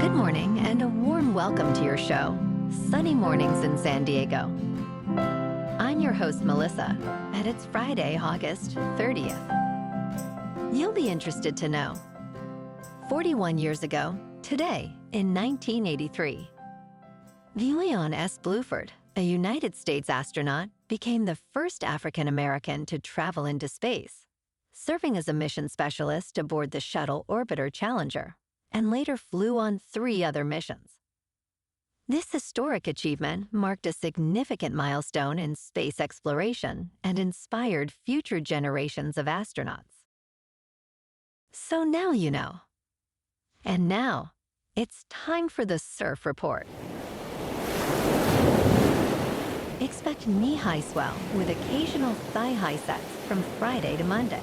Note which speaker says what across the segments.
Speaker 1: Good morning and a warm welcome to your show, Sunny Mornings in San Diego. I'm your host, Melissa, and it's Friday, August 30th. You'll be interested to know, 41 years ago, today, in 1983, Guion S. Bluford, a United States astronaut, became the first African-American to travel into space, serving as a mission specialist aboard the shuttle orbiter Challenger, and later flew on 3 other missions. This historic achievement marked a significant milestone in space exploration and inspired future generations of astronauts. So now you know. And now, it's time for the Surf Report. Expect knee-high swell with occasional thigh-high sets from Friday to Monday.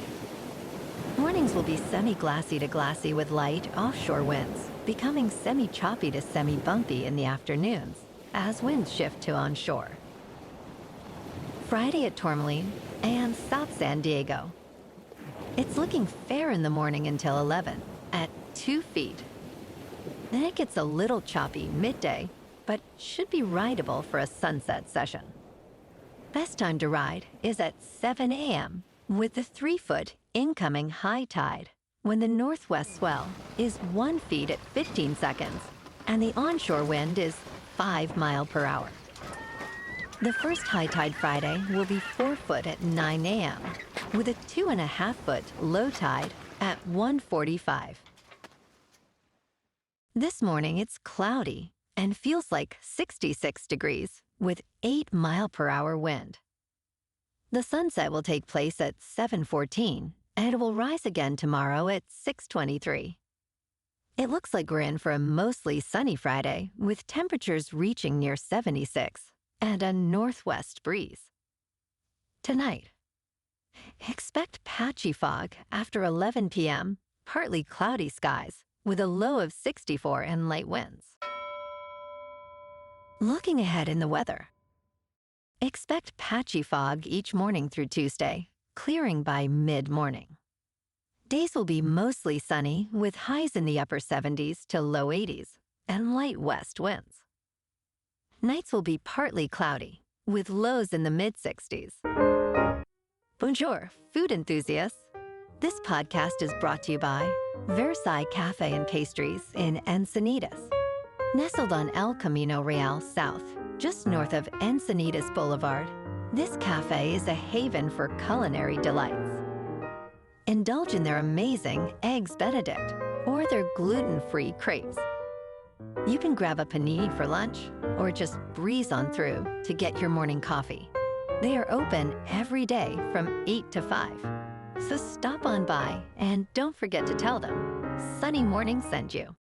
Speaker 1: Mornings will be semi-glassy to glassy with light offshore winds, becoming semi-choppy to semi-bumpy in the afternoons as winds shift to onshore. Friday at Tourmaline and South San Diego. It's looking fair in the morning until 11 at 2 feet. Then it gets a little choppy midday, but should be rideable for a sunset session. Best time to ride is at 7 a.m. with the 3-foot incoming high tide, when the northwest swell is 1 foot at 15 seconds and the onshore wind is 5 miles per hour. The first high tide Friday will be 4 foot at 9 a.m. with a 2.5 foot low tide at 1:45. This morning it's cloudy and feels like 66 degrees with 8 mile per hour wind. The sunset will take place at 7:14, and it will rise again tomorrow at 6:23. It looks like we're in for a mostly sunny Friday, with temperatures reaching near 76 and a northwest breeze. Tonight, expect patchy fog after 11 p.m., partly cloudy skies, with a low of 64 and light winds. Looking ahead in the weather, expect patchy fog each morning through Tuesday, clearing by mid-morning. Days will be mostly sunny with highs in the upper 70s to low 80s and light west winds. Nights will be partly cloudy with lows in the mid-60s. Bonjour, food enthusiasts. This podcast is brought to you by Versailles Cafe and Pastries in Encinitas. Nestled on El Camino Real South, just north of Encinitas Boulevard, this cafe is a haven for culinary delights. Indulge in their amazing Eggs Benedict or their gluten-free crepes. You can grab a panini for lunch or just breeze on through to get your morning coffee. They are open every day from 8 to 5. So stop on by and don't forget to tell them Sunny Morning sent you.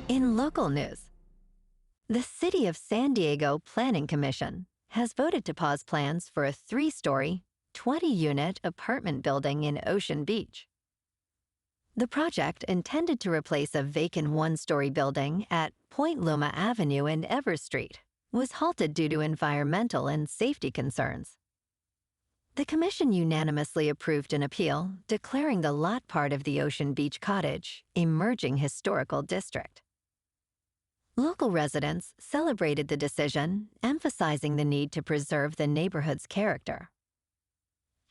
Speaker 1: In local news, the City of San Diego Planning Commission has voted to pause plans for a 3-story, 20-unit apartment building in Ocean Beach. The project, intended to replace a vacant 1-story building at Point Loma Avenue and Evers Street, was halted due to environmental and safety concerns. The commission unanimously approved an appeal declaring the lot part of the Ocean Beach Cottage emerging historical district. Local residents celebrated the decision, emphasizing the need to preserve the neighborhood's character.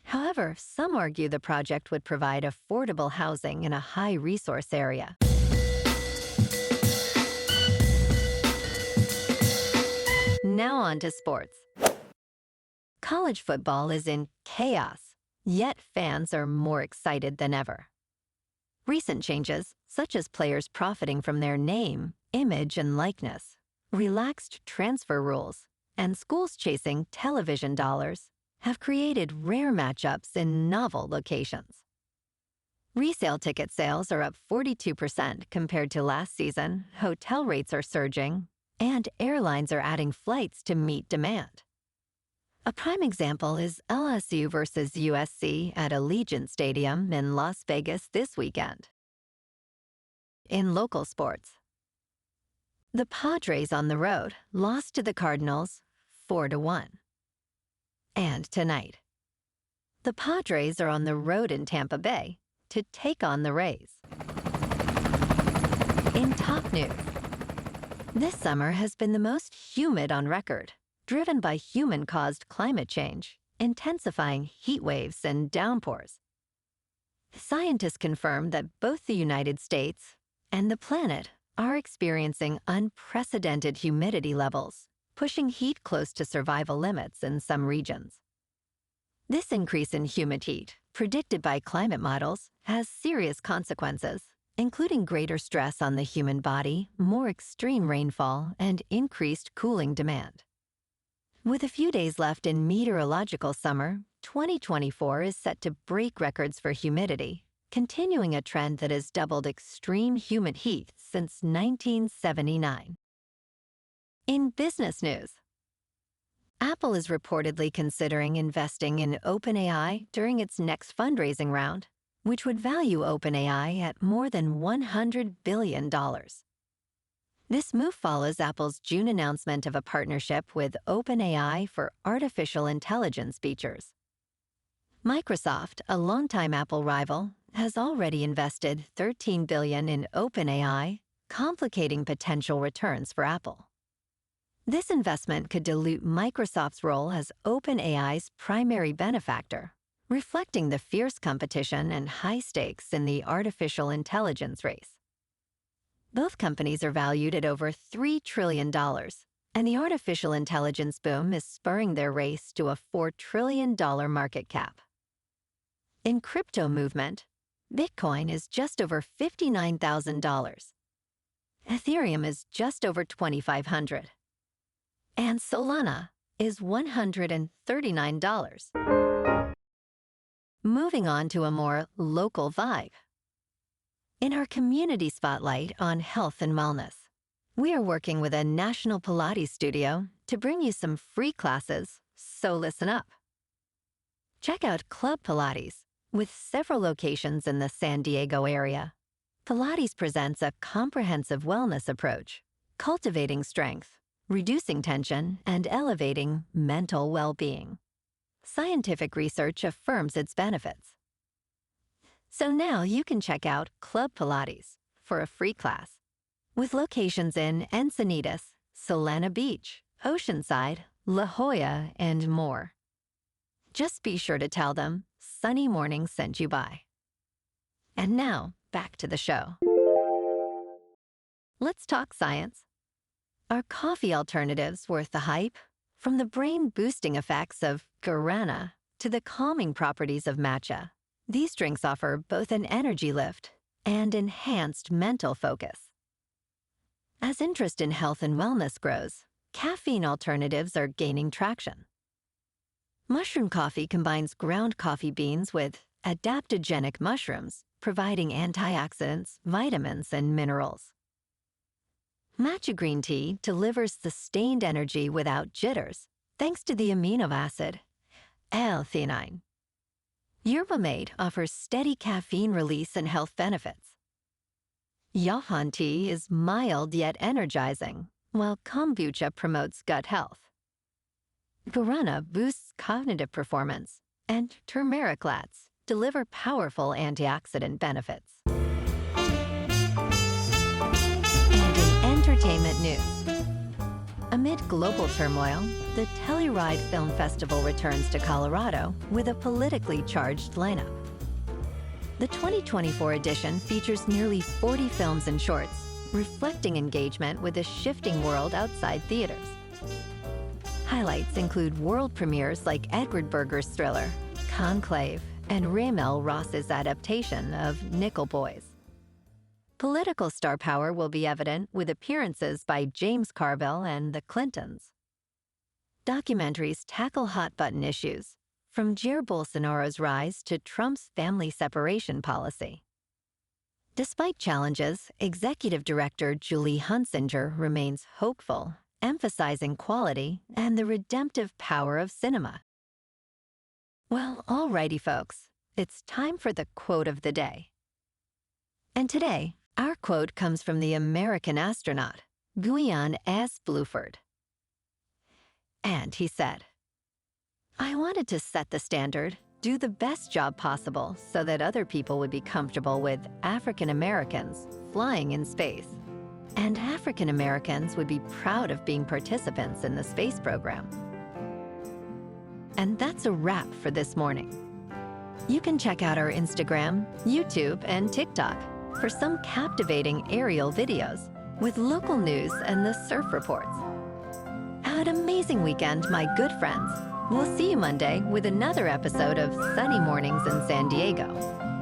Speaker 1: However, some argue the project would provide affordable housing in a high-resource area. Now on to sports. College football is in chaos, yet fans are more excited than ever. Recent changes, such as players profiting from their name, image, and likeness, relaxed transfer rules, and schools chasing television dollars, have created rare matchups in novel locations. Resale ticket sales are up 42% compared to last season, hotel rates are surging, and airlines are adding flights to meet demand. A prime example is LSU versus USC at Allegiant Stadium in Las Vegas this weekend. In local sports, the Padres on the road lost to the Cardinals 4-1. And tonight, the Padres are on the road in Tampa Bay to take on the Rays. In top news, this summer has been the most humid on record, driven by human-caused climate change, intensifying heat waves and downpours. Scientists confirm that both the United States and the planet are experiencing unprecedented humidity levels, pushing heat close to survival limits in some regions. This increase in humid heat, predicted by climate models, has serious consequences, including greater stress on the human body, more extreme rainfall, and increased cooling demand. With a few days left in meteorological summer, 2024 is set to break records for humidity, continuing a trend that has doubled extreme humid heat since 1979. In business news, Apple is reportedly considering investing in OpenAI during its next fundraising round, which would value OpenAI at more than $100 billion. This move follows Apple's June announcement of a partnership with OpenAI for artificial intelligence features. Microsoft, a longtime Apple rival, has already invested $13 billion in OpenAI, complicating potential returns for Apple. This investment could dilute Microsoft's role as OpenAI's primary benefactor, reflecting the fierce competition and high stakes in the artificial intelligence race. Both companies are valued at over $3 trillion, and the artificial intelligence boom is spurring their race to a $4 trillion market cap. In crypto movement, Bitcoin is just over $59,000. Ethereum is just over $2,500. And Solana is $139. Moving on to a more local vibe. In our community spotlight on health and wellness, we are working with a national Pilates studio to bring you some free classes, so listen up. Check out Club Pilates, with several locations in the San Diego area. Pilates presents a comprehensive wellness approach, cultivating strength, reducing tension, and elevating mental well-being. Scientific research affirms its benefits. So now you can check out Club Pilates for a free class, with locations in Encinitas, Solana Beach, Oceanside, La Jolla, and more. Just be sure to tell them Sunny Morning sent you by. And now, back to the show. Let's talk science. Are coffee alternatives worth the hype? From the brain-boosting effects of guarana to the calming properties of matcha, these drinks offer both an energy lift and enhanced mental focus. As interest in health and wellness grows, caffeine alternatives are gaining traction. Mushroom coffee combines ground coffee beans with adaptogenic mushrooms, providing antioxidants, vitamins, and minerals. Matcha green tea delivers sustained energy without jitters, thanks to the amino acid L-theanine. Yerba mate offers steady caffeine release and health benefits. Yahan tea is mild yet energizing, while kombucha promotes gut health. Guarana boosts cognitive performance, and turmeric lats deliver powerful antioxidant benefits. Entertainment news. Amid global turmoil, the Telluride Film Festival returns to Colorado with a politically charged lineup. The 2024 edition features nearly 40 films and shorts, reflecting engagement with a shifting world outside theaters. Highlights include world premieres like Edward Berger's thriller, Conclave, and Raymel Ross's adaptation of Nickel Boys. Political star power will be evident with appearances by James Carville and the Clintons. Documentaries tackle hot-button issues, from Jair Bolsonaro's rise to Trump's family separation policy. Despite challenges, Executive Director Julie Hunsinger remains hopeful, emphasizing quality and the redemptive power of cinema. Well, alrighty, folks, it's time for the quote of the day. And today, our quote comes from the American astronaut, Guion S. Bluford. And he said, "I wanted to set the standard, do the best job possible so that other people would be comfortable with African Americans flying in space. And African Americans would be proud of being participants in the space program. And that's a wrap for this morning. You can check out our Instagram, YouTube, and TikTok for some captivating aerial videos with local news and the surf reports. Have an amazing weekend, my good friends. We'll see you Monday with another episode of Sunny Mornings in San Diego.